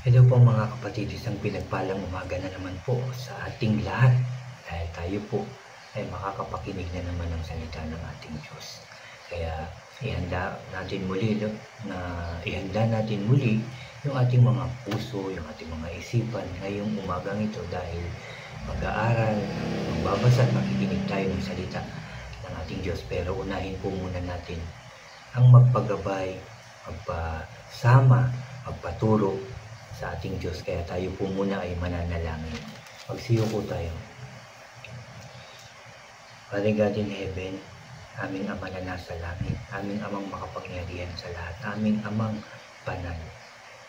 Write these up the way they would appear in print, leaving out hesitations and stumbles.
Hello po mga kapatid, isang pinagpalang umaga na naman po sa ating lahat dahil tayo po ay makakapakinig na naman ng salita ng ating Diyos. Kaya ihanda natin muli yung ating mga puso, yung ating mga isipan ngayong umagang ito dahil mag-aaral, magbabasa at makikinig tayo ng salita ng ating Diyos. Pero unahin po muna natin ang magpagabay, magpasama, magpaturo sa ating Diyos. Kaya tayo po muna ay mananalangin. Magsiyo po tayo. Father God in heaven, aming Ama na nasa langit, aming Amang makapangyarihan sa lahat, aming Amang banal.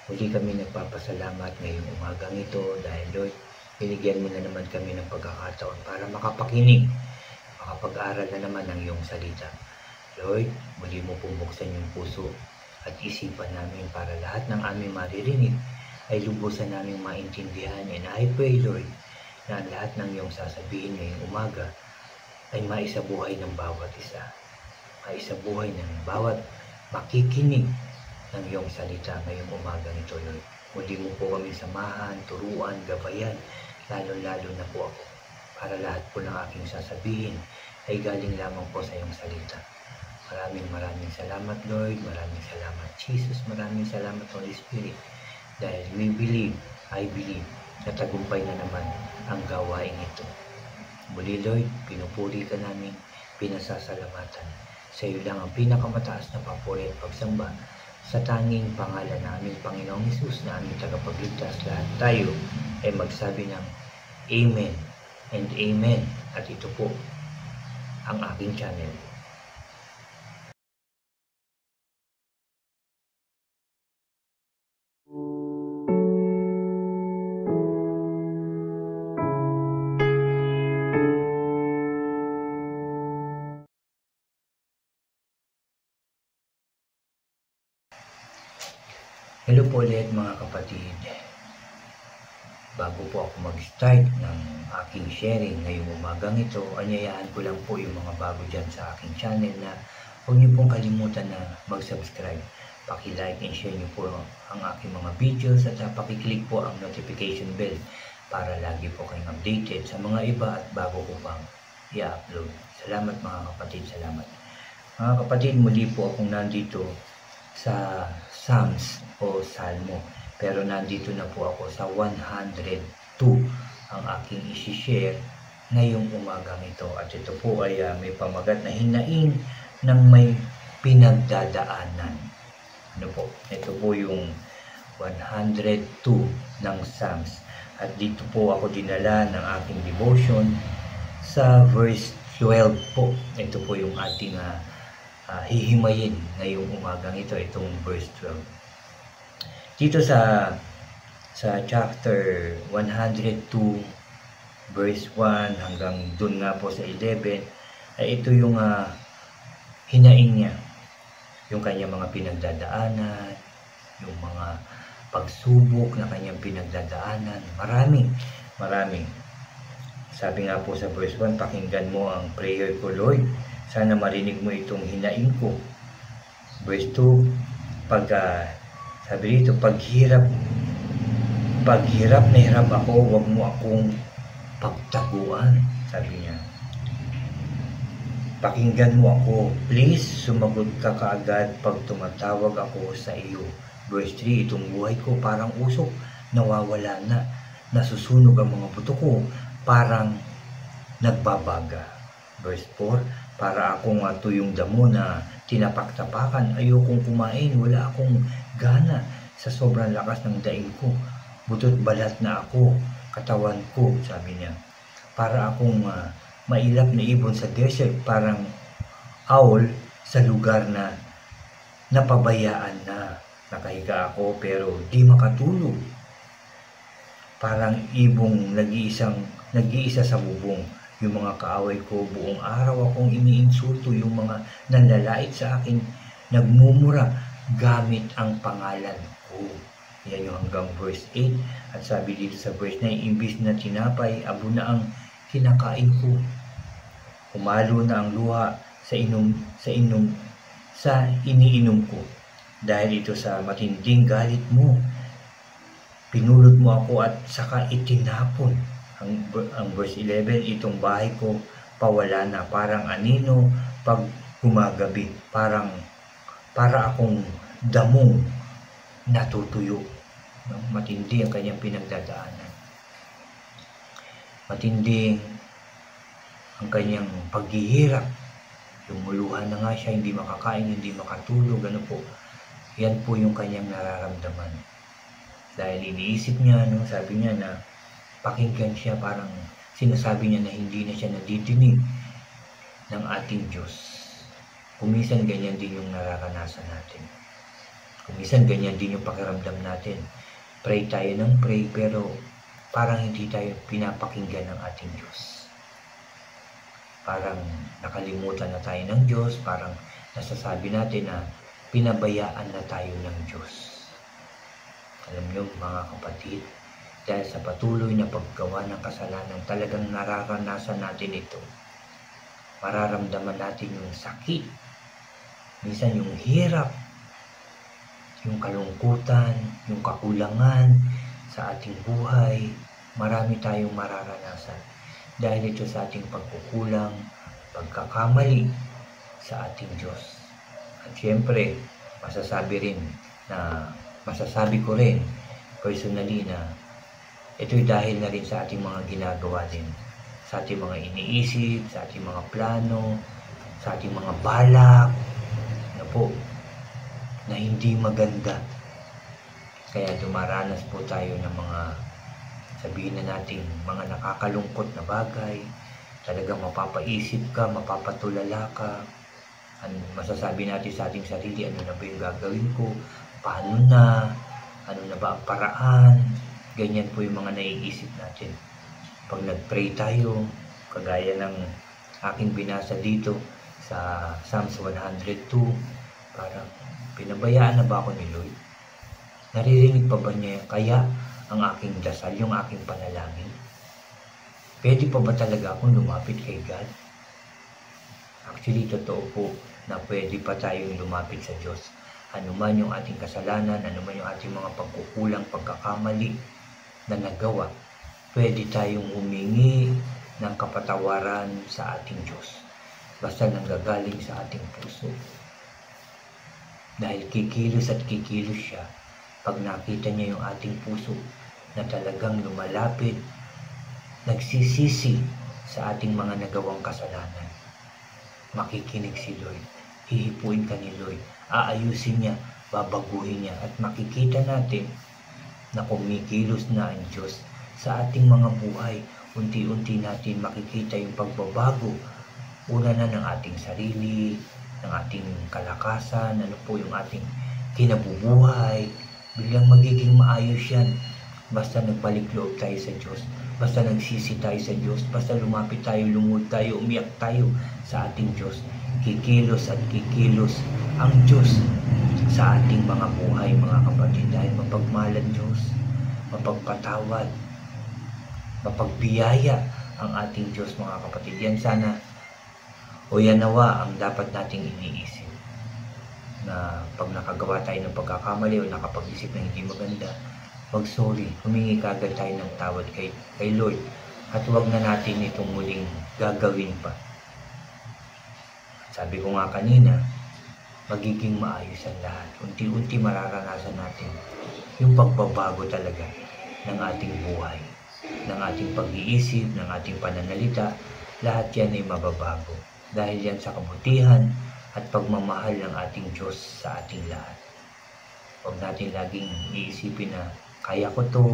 Muli kami nagpapasalamat ngayong umagang ito dahil Lord, binigyan mo na naman kami ng pagkakataon para makapakinig, makapag-aral na naman ng iyong salita. Lord, muli mo pong buksan yung puso at isipan namin para lahat ng aming maririnig ay lubusan naming maintindihan. And I pray, Lord, na lahat ng iyong sasabihin ngayong umaga ay maisabuhay ng bawat isa. Maisabuhay ng bawat makikinig ng iyong salita ngayong umaga nito, Lord. Muli mo po kami samahan, turuan, gabayan, lalo-lalo na po ako. Para lahat po ng aking sasabihin ay galing lamang po sa iyong salita. Maraming salamat, Lord. Maraming salamat, Jesus. Maraming salamat, Holy Spirit. Dahil I believe, na tagumpay na naman ang gawain ito. Muli, Lord, pinupuri ka namin, pinasasalamatan. Sa iyo lang ang pinakamataas na papuri at pagsamba sa tanging pangalan na aming Panginoong Hesus na aming tagapagligtas. Lahat tayo ay magsabi ng Amen and Amen. At ito po ang aking channel. Hello po ulit mga kapatid. Bago po ako mag-start ng aking sharing ngayong umagang ito, anyayaan ko lang po yung mga bago dyan sa aking channel na huwag niyo pong kalimutan na mag-subscribe. Paki-like and share niyo po ang aking mga videos at paki-click po ang notification bell para lagi po kayong updated sa mga iba at bago ko pang i-upload. Salamat mga kapatid, salamat. Mga kapatid, muli po akong nandito sa Psalms o Salmo, pero nandito na po ako sa 102 ang aking isi-share ngayong umagang ito. At ito po ay may pamagat na hinaing ng may pinagdadaanan. Ano po? Ito po yung 102 ng Psalms. At dito po ako dinala ng aking devotion sa verse 12 po. Ito po yung ating hihimayin ngayong umagang ito, itong verse 12. Dito sa chapter 102 verse 1 hanggang dun nga po sa 11 ay ito yung hinaing niya, yung kanyang mga pinagdadaanan, yung mga pagsubok na kanyang pinagdadaanan, marami. Sabi nga po sa verse 1, pakinggan mo ang prayer ko, Lord. Sana marinig mo itong hinaing ko. Verse 2, sabi dito, paghirap na hirap ako, wag mo akong pagtaguan. Sabi niya, pakinggan mo ako. Please, sumagot ka kaagad pag tumatawag ako sa iyo. Verse 3, itong buhay ko parang usok, nawawala na. Nasusunog ang mga buto ko, parang nagbabaga. Verse 4, para akong tuyong damo na tinapak-tapakan, ayokong kumain, wala akong gana sa sobrang lakas ng daing ko. Butot balat na ako, katawan ko, sabi niya. Para akong mailap na ibon sa desert, parang owl sa lugar na napabayaan na. Nakahiga ako pero di makatulog. Parang ibong nag-iisa sa bubong. Yung mga kaaway ko, buong araw akong iniinsulto. Yung mga nanlalait sa akin, nagmumura gamit ang pangalan ko. Yan yung hanggang verse 8. At sabi dito sa verse 9, imbis na tinapay, abo na ang kinakain ko. Umalo na ang luha sa iniinom ko. Dahil ito sa matinding galit mo, pinulot mo ako at saka itinapon. Ang verse 11, itong bahay ko pawala na, parang anino pag gumagabi, para akong damong natutuyo. No? Matindi ang kanyang pinagdadaanan. Matindi ang kanyang paghihirap. Lumuluhan na nga siya, hindi makakain, hindi makatulog. Ano po? Yan po yung kanyang nararamdaman. Dahil iniisip niya, no, sabi niya na pakinggan siya, parang sinasabi niya na hindi na siya nadidinig ng ating Diyos. Kuminsan ganyan din yung nararanasan natin. Kuminsan ganyan din yung pakiramdam natin. Pray tayo ng pray, pero parang hindi tayo pinapakinggan ng ating Diyos. Parang nakalimutan na tayo ng Diyos, parang nasasabi natin na pinabayaan na tayo ng Diyos. Alam niyo mga kapatid, dahil sa patuloy na paggawa ng kasalanan, talagang nararanasan natin ito. Mararamdaman natin yung sakit, minsan yung hirap, yung kalungkutan, yung kakulangan sa ating buhay. Marami tayong mararanasan dahil ito sa ating pagkukulang, pagkakamali sa ating Diyos. At syempre, masasabi ko rin personally na ito'y dahil na rin sa ating mga ginagawa din, sa ating mga iniisip, sa ating mga plano, sa ating mga balak, na po, na hindi maganda. Kaya dumaranas po tayo ng mga, sabihin na natin, mga nakakalungkot na bagay. Talagang mapapaisip ka, mapapatulala ka. Masasabi natin sa ating sarili, ano na ba yung gagawin ko? Paano na? Ano na ba ang paraan? Ganyan po yung mga naiisip natin. Pag nag-pray tayo, kagaya ng aking binasa dito sa Psalms 102, parang pinabayaan na ba ako ni Lord? Naririnig pa ba niya kaya ang aking dasal, yung aking panalangin? Pwede pa ba talaga akong lumapit kay God? Actually, totoo po na pwede pa tayong lumapit sa Diyos. Ano man yung ating kasalanan, ano man yung ating mga pagkukulang, pagkakamali na nagawa, pwede tayong humingi ng kapatawaran sa ating Diyos. Basta nanggagaling sa ating puso. Dahil kikilos at kikilos siya pag nakita niya yung ating puso na talagang lumalapit, nagsisisi sa ating mga nagawang kasalanan. Makikinig si Lord, hihipuin ka ni Lord, aayusin niya, babaguhin niya, at makikita natin na kumikilos na ang Diyos sa ating mga buhay. Unti-unti natin makikita yung pagbabago. Una na ng ating sarili, ng ating kalakasan, ano po yung ating kinabubuhay. Biglang magiging maayos yan. Basta nagbalik loob tayo sa Diyos. Basta nagsisi tayo sa Diyos. Basta lumapit tayo, lungod tayo, umiyak tayo sa ating Diyos. Kikilos at kikilos ang Diyos sa ating mga buhay, mga kapatid. Dahil mapagmahal ang Diyos, mapagpatawad, mapagbiyaya ang ating Diyos, mga kapatid. Yan sana o yan nawa ang dapat nating iniisip. Na pag nakagawa tayo ng pagkakamali o nakapag-isip na hindi maganda, sorry, humingi kagad tayo ng tawad kay Lord, at huwag na natin itong muling gagawin pa. Sabi ko nga kanina, magiging maayos ang lahat. Unti-unti mararanasan natin yung pagbabago talaga ng ating buhay, ng ating pag-iisip, ng ating pananalita. Lahat yan ay mababago dahil yan sa kabutihan at pagmamahal ng ating Diyos sa ating lahat. Huwag natin laging iisipin na kaya ko to,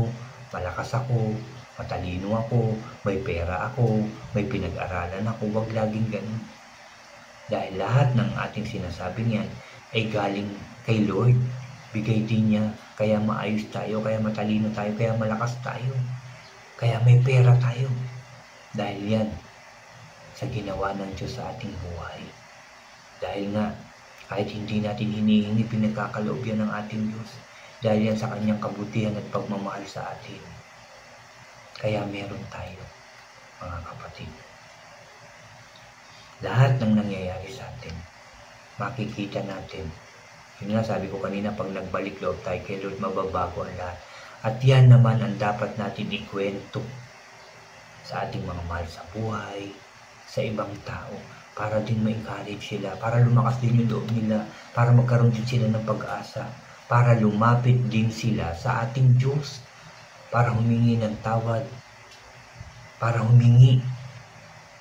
malakas ako, matalino ako, may pera ako, may pinag-aralan ako. Huwag laging ganun. Dahil lahat ng ating sinasabing yan ay galing kay Lord. Bigay din niya, kaya maayos tayo, kaya matalino tayo, kaya malakas tayo, kaya may pera tayo. Dahil yan sa ginawa ng Diyos sa ating buhay. Dahil nga, kahit hindi natin hinihingi, pinagkakaloob yan ng ating Diyos. Dahil yan sa kanyang kabutihan at pagmamahal sa atin. Kaya meron tayo, mga kapatid. Lahat ng nangyayari sa atin, makikita natin. Yun nga, sabi ko kanina, pag nagbalik loob tayo kay Lord, mababago ang lahat. At yan naman ang dapat natin ikwento sa ating mga mahal sa buhay, sa ibang tao, para din ma-encourage sila, para lumakas din yung loob nila, para magkaroon din sila ng pag-asa, para lumapit din sila sa ating Diyos, para humingi ng tawad, para humingi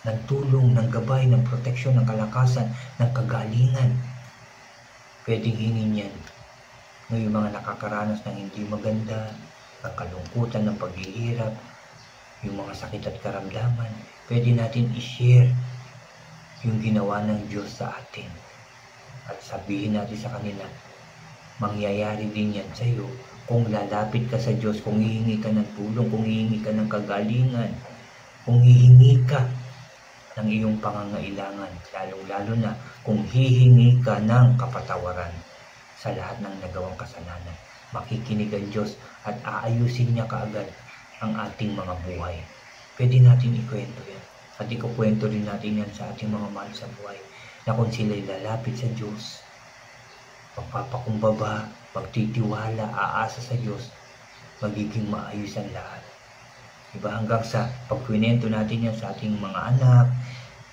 ng tulong, ng gabay, ng proteksyon, ng kalakasan, ng kagalingan. Pwedeng hingin yan ng mga nakakaranas ng hindi maganda, ng kalungkutan, ng paghihirap, yung mga sakit at karamdaman. Pwede natin i-share yung ginawa ng Diyos sa atin. At sabihin natin sa kanila, mangyayari din yan sa iyo kung lalapit ka sa Diyos, kung hihingi ka ng tulong, kung hihingi ka ng kagalingan, kung hihingi ka ng iyong pangangailangan, lalong-lalo na kung hihingi ka ng kapatawaran sa lahat ng nagawang kasalanan. Makikinig ang Diyos at aayusin niya kaagad ang ating mga buhay. Pwede natin ikwento yan. At ikukwento rin natin yan sa ating mga mahal sa buhay na kung sila'y lalapit sa Diyos, magpapakumbaba, magtitiwala, aasa sa Diyos, magiging maayos ang lahat. Diba? Hanggang sa pagkwento natin yan sa ating mga anak,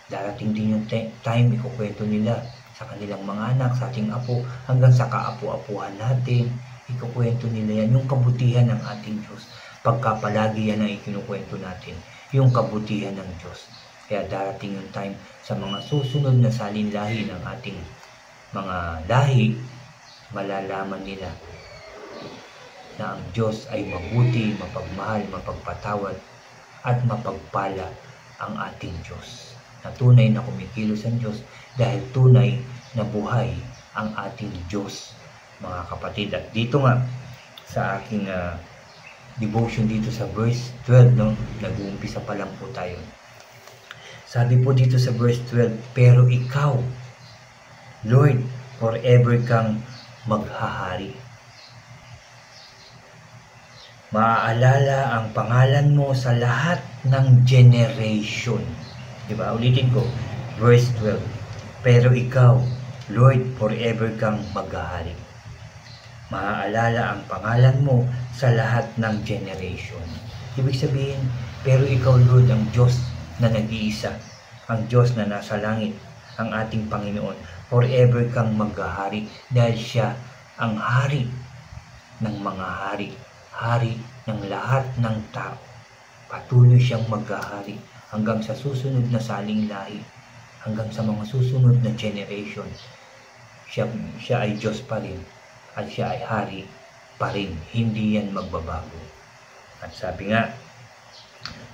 darating din yung time ikukwento nila sa kanilang mga anak, sa ating apo, hanggang sa kaapu-apuhan natin, ikukwento nila yan, yung kabutihan ng ating Diyos. Pagka palagi yan ang ikinukwento natin, yung kabutihan ng Diyos. Kaya darating yung time sa mga susunod na salinlahi ng ating mga lahi, malalaman nila na ang Diyos ay mabuti, mapagmahal, mapagpatawad, at mapagpala ang ating Diyos. Na tunay na kumikilos ang Diyos dahil tunay na buhay ang ating Diyos, mga kapatid. At dito nga sa aking devotion dito sa verse 12, no? Nag-uumpisa pa lang po tayo. Sabi po dito sa verse 12, pero ikaw, Lord, forever kang maghahari. Maaalala ang pangalan mo sa lahat ng generation. Diba? Ulitin ko, verse 12. Pero ikaw, Lord, forever kang maghahari. Maaalala ang pangalan mo sa lahat ng generation. Ibig sabihin, pero ikaw, Lord, ang Diyos na nag-iisa, ang Diyos na nasa langit, ang ating Panginoon, forever kang maghahari dahil siya ang hari ng mga hari, hari ng lahat ng tao. Patuloy siyang maghahari hanggang sa susunod na saling lahi, hanggang sa mga susunod na generation. Siya ay Diyos pa rin at siya ay hari pa rin. Hindi yan magbabago. At sabi nga,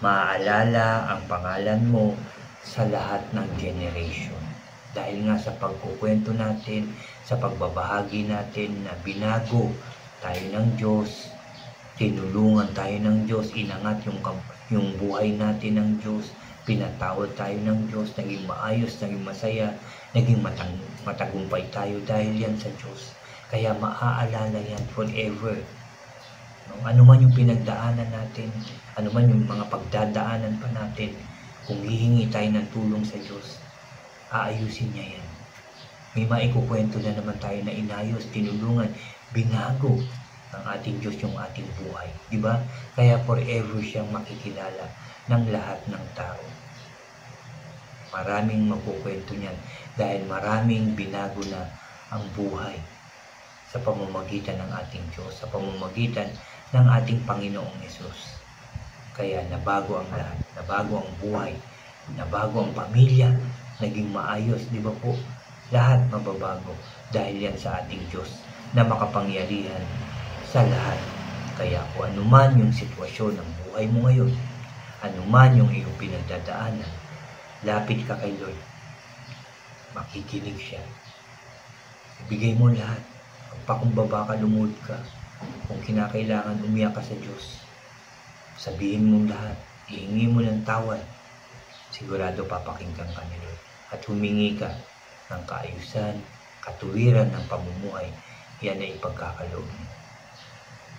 maaalala ang pangalan mo sa lahat ng generation. Dahil nga sa pagkukwento natin, sa pagbabahagi natin na binago tayo ng Diyos, tinulungan tayo ng Diyos, inangat yung buhay natin ng Diyos, pinatawad tayo ng Diyos, naging maayos, naging masaya, naging matagumpay tayo dahil yan sa Diyos. Kaya maaalala yan forever. Ano man yung pinagdaanan natin, ano man yung mga pagdadaanan pa natin, kung hihingi tayo ng tulong sa Diyos, aayusin niya yan. May maikukwento na naman tayo na inayos, tinulungan, binago ng ating Diyos yung ating buhay. Diba? Kaya forever siyang makikilala ng lahat ng tao. Maraming magkukwento niyan dahil maraming binago na ang buhay sa pamamagitan ng ating Diyos, sa pamamagitan ng ating Panginoong Hesus. Kaya nabago ang lahat, nabago ang buhay, nabago ang pamilya, naging maayos, di ba po? Lahat mababago dahil yan sa ating Diyos na makapangyarihan sa lahat. Kaya kung anuman yung sitwasyon ng buhay mo ngayon, anuman yung iyong pinagdadaanan, lapit ka kay Lord. Makikinig siya. Ibigay mo lahat. Pagpakumbaba ka, lumuhod ka. Kung kinakailangan, umiyak ka sa Diyos. Sabihin mo lahat. Ihingi mo ng tawad. Sigurado papakinggan ka ni Lord. At humingi ka ng kaayusan, katuwiran ng pamumuhay. Yan ay ipagkakaloob mo.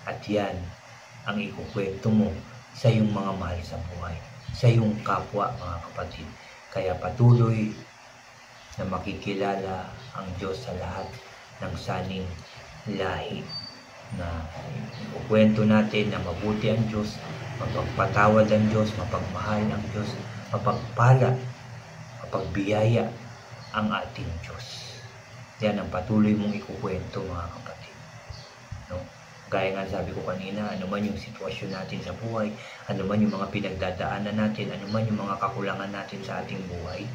At yan ang ikukwento mo sa iyong mga mahal sa buhay, sa iyong kapwa, mga kapatid. Kaya patuloy na makikilala ang Diyos sa lahat ng saling lahi. na ikukwento natin na mabuti ang Diyos, mapagpatawad ang Diyos, mapagmahal ang Diyos, mapagpala, mapagbiyaya ang ating Diyos. Yan ang patuloy mong ikukwento, mga kapatid. No? Gaya nga sabi ko kanina, ano man yung sitwasyon natin sa buhay, ano man yung mga pinagdadaanan natin, ano man yung mga kakulangan natin sa ating buhay,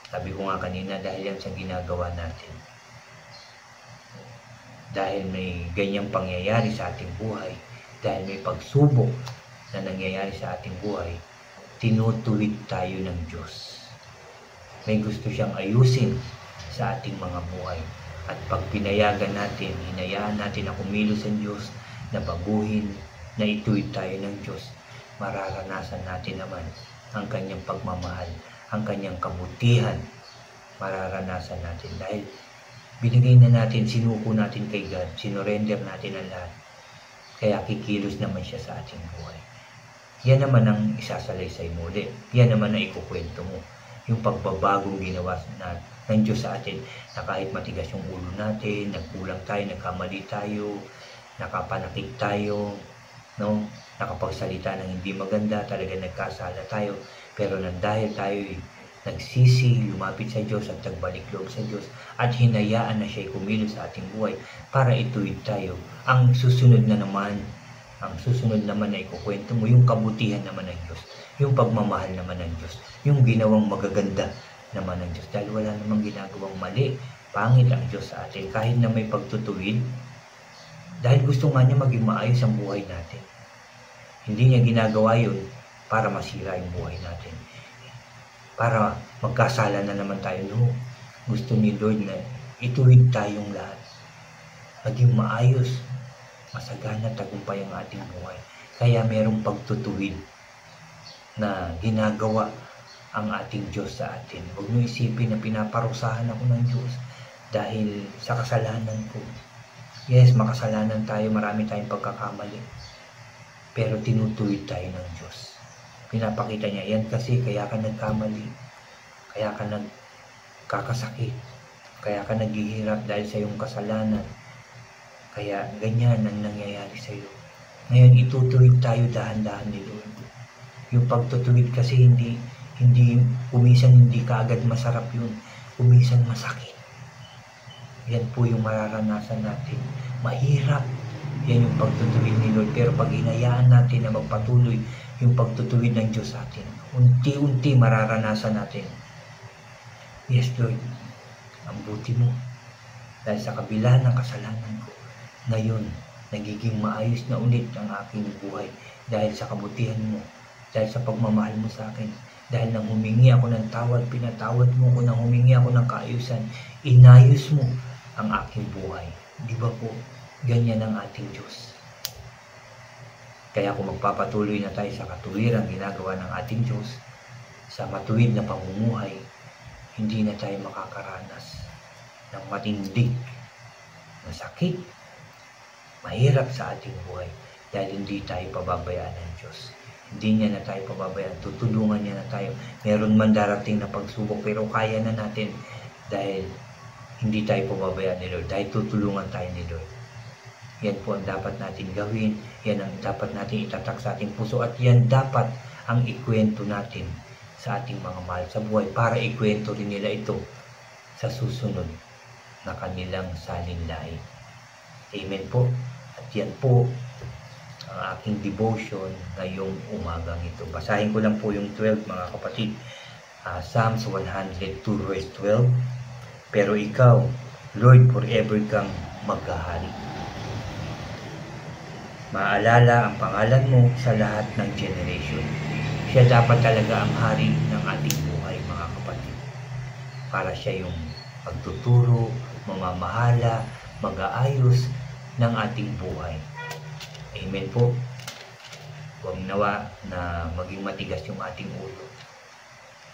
sabi ko nga kanina, dahil yan sa ginagawa natin. Dahil may ganyang pangyayari sa ating buhay, dahil may pagsubok na nangyayari sa ating buhay, tinutuwid tayo ng Diyos. May gusto siyang ayusin sa ating mga buhay. At pag pinayagan natin, hinayaan natin na kumilos ang Diyos, na baguhin, na ituwid tayo ng Diyos, mararanasan natin naman ang kanyang pagmamahal, ang kanyang kabutihan, mararanasan natin. Dahil binigay na natin, sinuko natin kay God, sinurrender natin ang lahat. Kaya kikilos naman siya sa ating buhay. Yan naman ang isasalaysay mo ulit. Yan naman ang ikukwento mo. Yung pagbabagong ginawa ng Diyos sa atin, na kahit matigas yung ulo natin, nagkulang tayo, nagkamali tayo, nakapanakit tayo, no? Nakapagsalita ng hindi maganda, talaga nagkasala tayo. Pero dahil tayo nagsisi, lumapit sa Diyos at nagbalik loob sa Diyos at hinayaan na siya'y kumilos sa ating buhay para ituwid tayo. Ang susunod naman na ikukwento mo, yung kabutihan naman ng Diyos, yung pagmamahal naman ng Diyos, yung ginawang magaganda naman ng Diyos. Dahil wala namang ginagawang mali, pangit ang Diyos sa atin kahit na may pagtutuwid. Dahil gusto nga niya maging maayos ang buhay natin. Hindi niya ginagawa yun para masira yung buhay natin, para magkasala na naman tayo. No, gusto ni Lord na ituwid tayong lahat, maging maayos, masagana, tagumpay ang ating buhay. Kaya merong pagtutuwid na ginagawa ang ating Diyos sa atin. Huwag mo isipin na pinaparusahan ako ng Diyos dahil sa kasalanan ko. Yes, makasalanan tayo, marami tayong pagkakamali, pero tinutuwid tayo ng Diyos. Pinapakita niya, yan kasi kaya ka nagkamali, kaya ka nagkakasakit, kaya ka naghihirap dahil sa iyong kasalanan, kaya ganyan ang nangyayari sa iyo. Ngayon itutuwid tayo dahan-dahan ni Lord. Yung pagtutuwid kasi hindi kumisan hindi kaagad masarap yun, kumisan masakit. Yan po yung mararanasan natin, mahirap. Yan yung pagtutuwid ni Lord. Pero pag hinayaan natin na magpatuloy yung pagtutuwid ng Diyos sa atin, unti-unti mararanasan natin, yes Lord, ang buti mo. Dahil sa kabila ng kasalanan ko, ngayon, nagiging maayos na ulit ang aking buhay. Dahil sa kabutihan mo, dahil sa pagmamahal mo sa akin, dahil nang humingi ako ng tawad, pinatawad mo ko, nang humingi ako ng kaayusan, inayos mo ang aking buhay. Di ba po? Ganyan ang ating Diyos. Kaya kung magpapatuloy na tayo sa katuwirang ginagawa ng ating Diyos, sa matuwid na pamumuhay, hindi na tayo makakaranas ng matindi na sakit, mahirap sa ating buhay, dahil hindi tayo pababayaan ng Diyos. Hindi niya na tayo pababayaan, tutulungan niya na tayo. Meron man darating na pagsubok, pero kaya na natin dahil hindi tayo pababayaan ni Lord, dahil tutulungan tayo ni Lord. Yan po ang dapat natin gawin, yan ang dapat natin itatak sa ating puso, at yan dapat ang ikwento natin sa ating mga mahal sa buhay, para ikwento rin nila ito sa susunod na kanilang salinlahi. Amen po. At yan po ang aking devotion ngayong umagang ito. Basahin ko lang po yung 12, mga kapatid. Psalms 102 verse 12. Pero ikaw, Lord, forever kang maghahari. Maalala ang pangalan mo sa lahat ng generation. Siya dapat talaga ang hari ng ating buhay, mga kapatid. Para siya yung pagtuturo, mamamahala, mag-aayos ng ating buhay. Amen po. Huwag nawa na maging matigas yung ating ulo.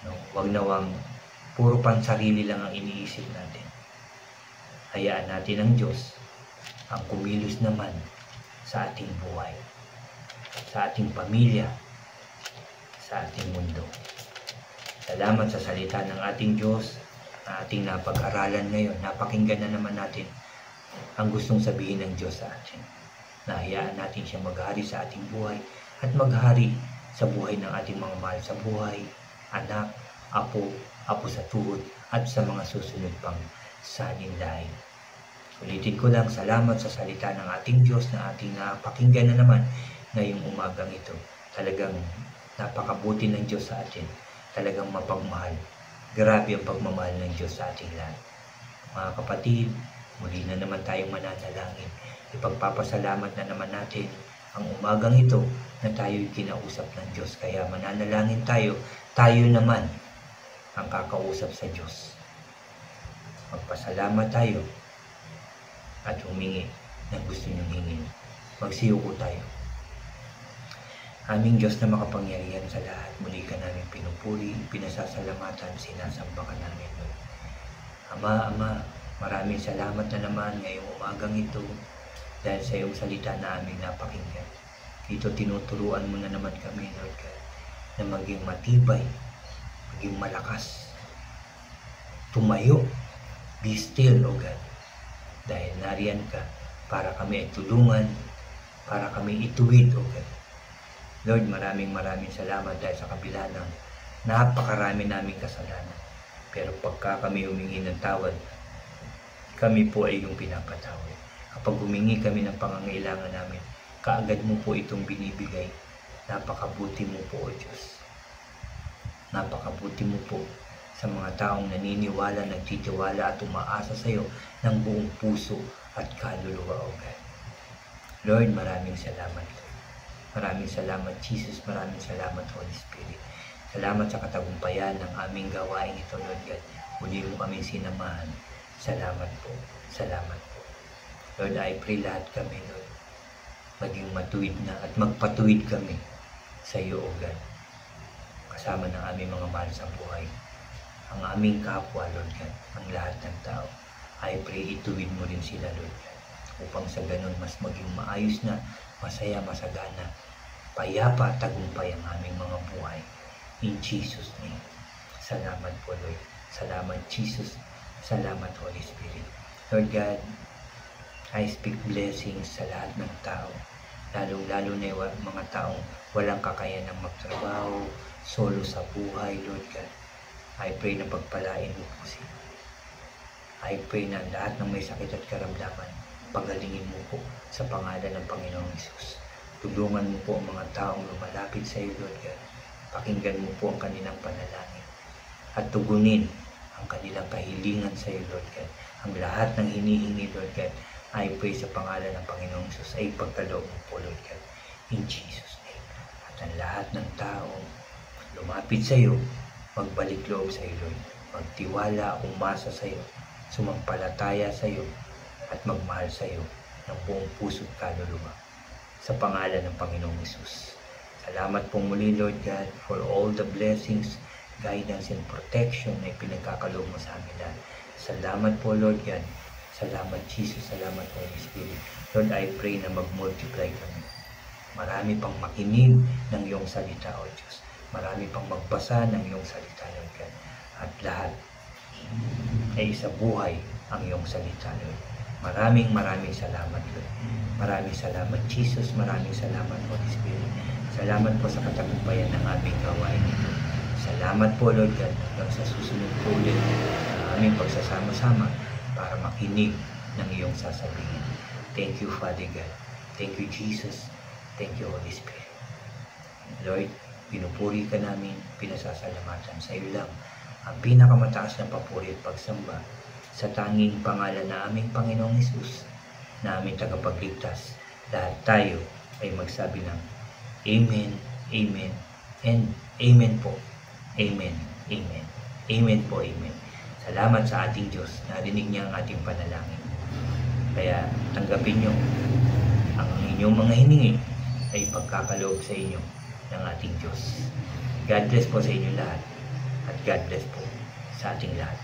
No? Huwag nawang puro pansarili lang ang iniisip natin. Hayaan natin ang Diyos ang kumilos naman sa ating buhay, sa ating pamilya, sa ating mundo. Salamat sa salita ng ating Diyos na ating napag-aralan ngayon. Napakinggan na naman natin ang gustong sabihin ng Diyos sa atin. Nahayaan natin siya maghari sa ating buhay at maghari sa buhay ng ating mga mahal sa buhay, anak, apo, apo sa tuhod at sa mga susunod pang saninlahi. Ulitin ko lang, salamat sa salita ng ating Diyos na ating napakinggan na naman ngayong umagang ito. Talagang napakabuti ng Diyos sa atin. Talagang mapagmahal. Grabe ang pagmamahal ng Diyos sa ating lahat. Mga kapatid, muli na naman tayong mananalangin. Ipagpapasalamat na naman natin ang umagang ito na tayo'y kinausap ng Diyos. Kaya mananalangin tayo, tayo naman ang kakausap sa Diyos. Magpasalamat tayo at humingi ng gusto niyong hingin. Magsiyuko tayo. Aming Diyos na makapangyarihan sa lahat, muli ka namin pinupuri, pinasasalamatan, sinasamba ka namin. Ama, maraming salamat na naman ngayong umagang ito dahil sa iyong salita na aming napakinggan. Ito tinuturuan mo na naman kami, Lord God, na maging matibay, maging malakas, tumayo, be still, O God, dahil nariyan ka para kami ay tulungan, para kami ituwid, O God. Lord, maraming salamat dahil sa kabila ng napakarami naming kasalanan. Pero pagka kami humingi ng tawad, kami po ay yung pinapatawad. Kapag humingi kami ng pangangailangan namin, kaagad mo po itong binibigay. Napakabuti mo po, O Diyos. Napakabuti mo po sa mga taong naniniwala, nagtitiwala at umaasa sa iyo ng buong puso at kaluluwa, O God. Lord, maraming salamat. Maraming salamat, Jesus. Maraming salamat, Holy Spirit. Salamat sa katagumpayan ng aming gawain ito, Lord God. Muli mo kami sinamahan. Salamat po. Salamat po. Lord, I pray lahat kami, Lord, maging matuwid na at magpatuwid kami sa iyo, O God. Kasama ng aming mga mahal sa buhay. Ang aming kapwa, Lord God, ang lahat ng tao. I pray ituwid mo rin sila, Lord God. Upang sa ganun mas maging maayos na, masaya, masagana, payapa, tagumpay ang aming mga buhay. In Jesus' name. Salamat po, Lord. Salamat, Jesus. Salamat, Holy Spirit. Lord God, I speak blessings sa lahat ng tao. Lalo na yung mga taong walang kakayanang magtrabaho, solo sa buhay, Lord God. I pray na pagpalain mo po sila. I pray na lahat ng may sakit at karamdaman, pagalingin mo po sa pangalan ng Panginoong Hesus. Tulungan mo po ang mga taong lumalapit sa iyo, Lord God. Pakinggan mo po ang kanilang panalangin at tugunin ang kanilang kahilingan sa iyo, Lord God. Ang lahat ng hinihingi, Lord God, I pray sa pangalan ng Panginoong Hesus ay pagkaloob mo po, Lord God. In Jesus' name. At ang lahat ng taong lumapit sa iyo, magbalik loob sa iyo, Lord. Magtiwala, umasa sa iyo, sumampalataya sa iyo, at magmahal sa iyo ng buong puso at kaluluwa. Sa pangalan ng Panginoong Hesus. Salamat po muli, Lord God, for all the blessings, guidance, and protection na pinagkakaloob mo sa amin lahat. Salamat po, Lord God. Salamat, Jesus. Salamat, Holy Spirit. Lord, I pray na mag-multiply kami. Marami pang makinig ng iyong salita, O Diyos. Marami pang magbasa ng iyong salita, Lord God. At lahat ay isa buhay ang iyong salita, Lord. Maraming salamat, Lord. Maraming salamat, Jesus. Maraming salamat, Holy Spirit. Salamat po sa katagumpayan ng aming gawain ito. Salamat po, Lord God, hanggang sa susunod po ulit ng aming pagsasama-sama para makinig ng iyong sasabihin. Thank you, Father God. Thank you, Jesus. Thank you, Holy Spirit. Lord, pinupuri ka namin, pinasasalamatan sa iyo lang ang pinakamataas na papuri at pagsamba sa tanging pangalan na aming Panginoong Hesus, na aming tagapagligtas. Lahat tayo ay magsabi ng Amen, Amen, and Amen po. Amen, Amen. Amen po, Amen. Salamat sa ating Diyos. Narinig niya ang ating panalangin. Kaya tanggapin niyo ang inyong mga hiningi ay pagkakaloob sa inyo ng ating Diyos. God bless po sa inyo lahat. At God bless po sa ating lahat.